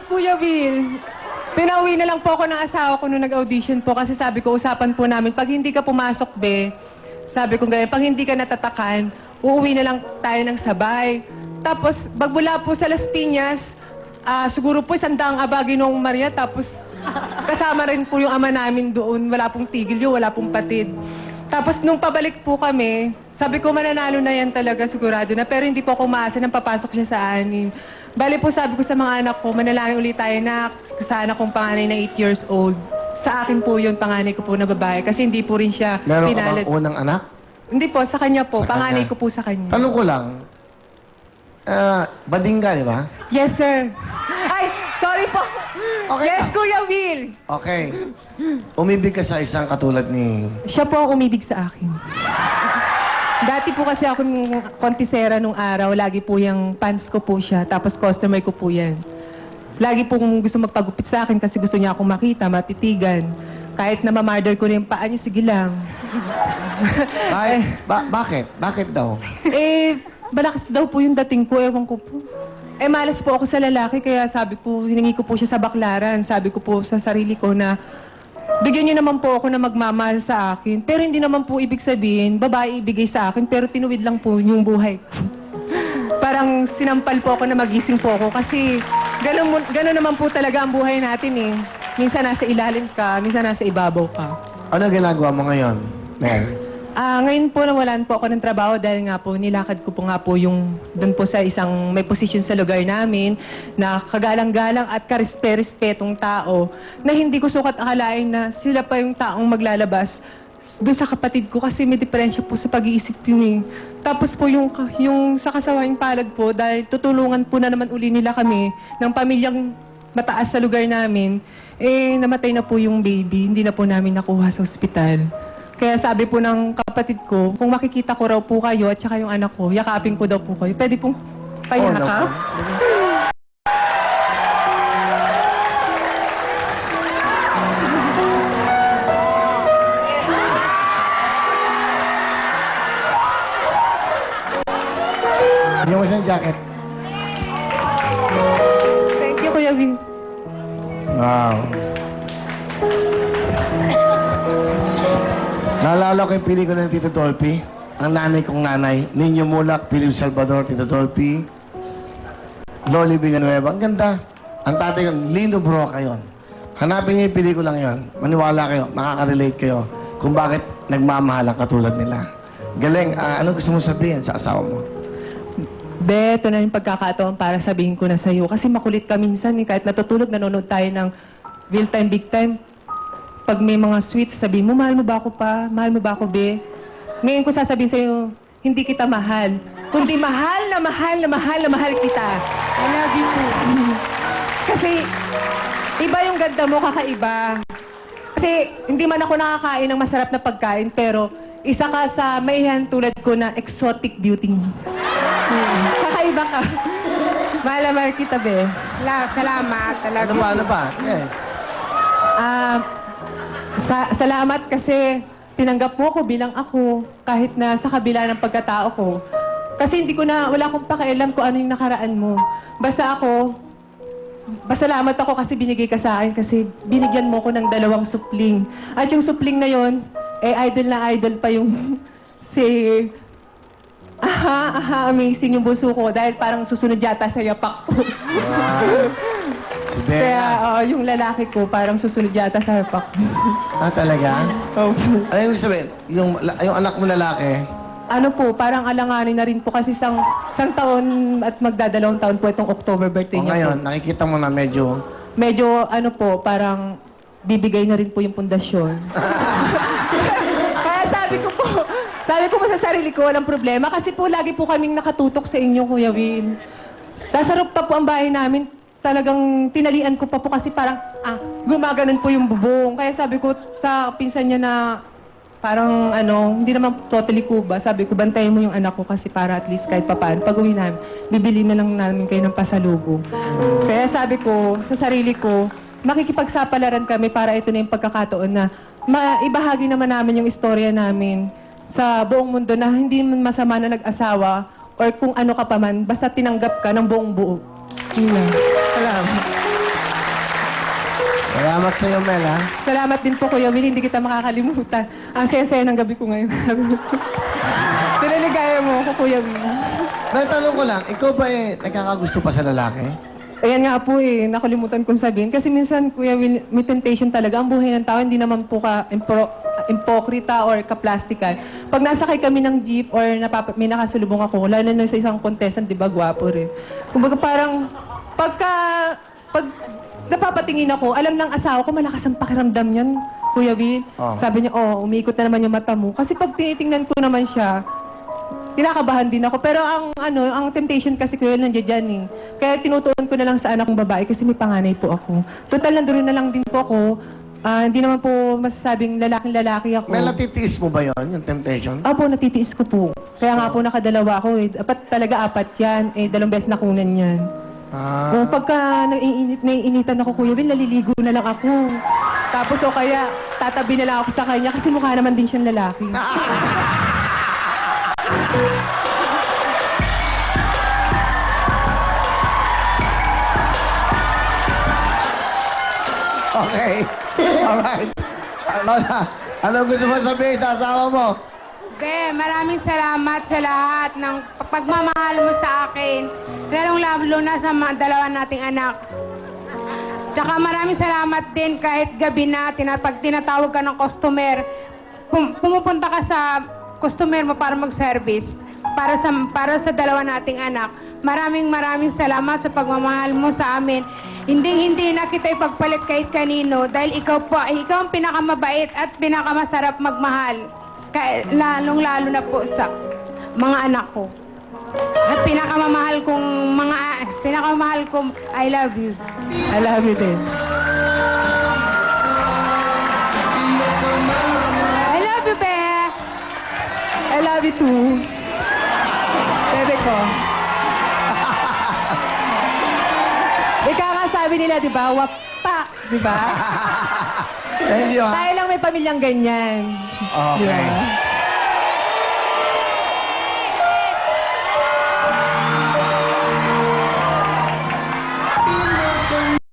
Kuya Will. Pinauwi na lang po ako ng asawa ko nung nag-audition po kasi sabi ko, usapan po namin, pag hindi ka pumasok, be, sabi ko ganyan, pag hindi ka natatakan, uuwi na lang tayo ng sabay. Tapos, bagmula po sa Las Piñas, siguro po isandang Abaginong Maria, tapos kasama rin po yung ama namin doon. Wala pong tigil yun, wala pong patid. Tapos nung pabalik po kami, sabi ko mananalo na yan talaga, sigurado na. Pero hindi po ako umaasa nang papasok siya sa anin. Bali po sabi ko sa mga anak ko, manalangin ulit tayo na sa anak kong panganay na 8 years old. Sa akin po yun, panganay ko po na babae. Kasi hindi po rin siya Meron ka pinalad. bang unang anak? Hindi po, sa kanya po. Sa Panganay kanya. ko po sa kanya. Tanong ko lang, bading ka, di ba? Yes, sir. Ay, sorry po. Okay Yes, lang. Kuya Will. Okay. Umibig ka sa isang katulad ni... Siya po ang umibig sa akin. Dati po kasi ako nung kontisera nung araw, lagi po yung fans ko po siya, tapos customer ko po yan. Lagi pong gusto magpagupit sa akin kasi gusto niya akong makita, matitigan. Kahit na ma-murder ko rin yung paa niya, sige lang. Bakit? Bakit daw? Malakas daw po yung dating ko, ewan ko po. Malas po ako sa lalaki, kaya sabi ko, hiningi ko po siya sa baklaran. Sabi ko po sa sarili ko na, bigyan niyo naman po ako na magmamahal sa akin. Pero hindi naman po ibig sabihin, babae ibigay sa akin, pero tinuwid lang po yung buhay ko. Parang sinampal po ako na magising po ako kasi gano'n naman po talaga ang buhay natin eh. Minsan nasa ilalim ka, minsan nasa ibabaw ka. Ano ginagawa mo ngayon, Mel? Ngayon po nawalan po ako ng trabaho dahil nga po nilakad ko po nga po yung doon po sa isang may posisyon sa lugar namin na kagalang-galang at karespe-respetong tao na hindi ko sukat akalain na sila pa yung taong maglalabas doon sa kapatid ko kasi may diferensya po sa pag-iisip yun eh. Tapos po yung sa kasawaing palad po dahil tutulungan po na naman uli nila kami ng pamilyang mataas sa lugar namin, namatay na po yung baby, hindi na po namin nakuha sa ospital. Kaya sabi po ng kapatid ko, kung makikita ko raw po kayo at saka yung anak ko, yakapin ko daw po kayo. Pwede pong payakap? Yung isang jacket. Thank you, Kuya Wing. Wow. Naalala ko yung pelikula ng Tito Dolphy. Ang nanay kong nanay. Ninyo Mulak, Philip Salvador, Tito Dolphy. Loli Villanueva. Ang ganda. Ang tatay ko, Lino Broca yun. Hanapin niyo yung pelikulang yun. Maniwala kayo, makaka-relate kayo kung bakit nagmamahal ang katulad nila. Galing. Ano gusto mo sabihin sa asawa mo? Be, ito na yung pagkakataon para sabihin ko na sa'yo. Kasi makulit ka minsan eh. Kahit natutulog, nanonood tayo ng Real Time, Big Time. Pag may mga sweets, sabihin mo, mahal mo ba ako pa? Mahal mo ba ako, be? Ngayon ko sasabihin sa'yo, hindi kita mahal. Kundi mahal na mahal na mahal na mahal kita. I love you po. Kasi, iba yung ganda mo, kakaiba. Kasi, hindi man ako nakakain ng masarap na pagkain, pero isa ka sa maihan tulad ko na exotic beauty. Kakaiba ka. Mahal na mahal kita, be. Love, salamat. Ano ba? Ano ba? Yeah. Salamat kasi tinanggap mo ako bilang ako kahit na sa kabila ng pagkatao ko. Kasi wala akong pakialam kung ano yung nakaraan mo. Pasalamat ako kasi binigay ka sa akin kasi binigyan mo ko ng 2 supling. At yung supling na yon, idol na idol pa yung si... amazing yung buso ko dahil parang susunod yata sa yapak ko. Wow. Si Bea. Kaya yung lalaki ko parang susunod yata sa yapak ko. Talaga? Opo. Ano yung sabihin? Yung anak mo lalaki, Ano po, parang alanganin na rin po kasi isang taon at magdadalawang taon po itong October birthday o niya ngayon, po. nakikita mo na medyo... Medyo ano po, parang bibigay na rin po yung pundasyon. Kaya sabi ko po sa sarili ko, walang problema. Kasi po lagi po kaming nakatutok sa inyo, Kuya Will. Nasa rooftop po ang bahay namin. Talagang tinalian ko pa po kasi parang, gumaganon po yung bubong. Kaya sabi ko sa pinsan niya na parang hindi naman totally kuba. Sabi ko, bantayan mo yung anak ko kasi para at least kahit papaan. Pag uwi namin, bibili na lang namin kayo ng pasalubong. Kaya sabi ko sa sarili ko, makikipagsapalaran kami para ito na yung pagkakataon na maibahagi naman namin yung istorya namin sa buong mundo na hindi man masama na nag-asawa or kung ano ka pa man, basta tinanggap ka ng buong buo. Yun lang. Salamat. Salamat sa iyo, Mel, ha? Salamat din po, Kuya Will. Hindi kita makakalimutan. Ang saya-saya ng gabi ko ngayon. Pinaligaya mo ako, Kuya Will. Natanong ko lang, ikaw ba nagkakagusto pa sa lalaki? Ayan nga po nakalimutan kong sabihin. Kasi minsan, Kuya Will, may temptation talaga. Ang buhay ng tao, hindi naman po ka impokrita or kaplastikan. Pag nasakay kami ng jeep or may nakasulubong ako, lalo na sa isang contestant, di ba, gwapo rin. Kumbaga parang, pag napapatingin ako, alam ng asawa ko, malakas ang pakiramdam yan, Kuya Will. Oh. Sabi niya, umiikot na naman yung mata mo. Kasi pag tinitingnan ko naman siya, kinakabahan din ako. Pero ang temptation kasi Kuya Will, nandiyan dyan eh. Kaya tinutuon ko na lang sa anak kong babae kasi may panganay po ako. Total, nandoon na lang din po ako. Hindi naman po masasabing lalaking-lalaki ako. Mel, natitiis mo ba yon yung temptation? Opo, natitiis ko po. Kaya nga po nakadalawa ako eh. Apat yan. 2 beses nakunan yan. Pagka naiinitan ako, Kuya Will, naliligo na lang ako. Tapos o kaya, tatabi na lang ako sa kanya kasi mukha naman din siyang lalaki. Okay. Alright. Ano gusto mo sabihin sa asawa mo? Be, maraming salamat sa lahat ng pagmamahal mo sa akin. Lalong-lalo na sa dalawa nating anak. Tsaka maraming salamat din kahit gabi na, pag tinatawag ka ng customer, pumupunta ka sa customer mo para mag-service. Para sa dalawa nating anak. Maraming salamat sa pagmamahal mo sa amin. Hindi na kita ipagpalit kahit kanino dahil ikaw ang pinakamabait at pinakamasarap magmahal. Lalong-lalo na po sa mga anak ko. At pinakamamahal kong I love you. I love you din. I love you, Be. I love you too. Bebe ko. Ika nga sabi nila, di ba? Wapa, di ba? Thank you, ha? Tayo lang may pamilyang ganyan. Di Okay. ba?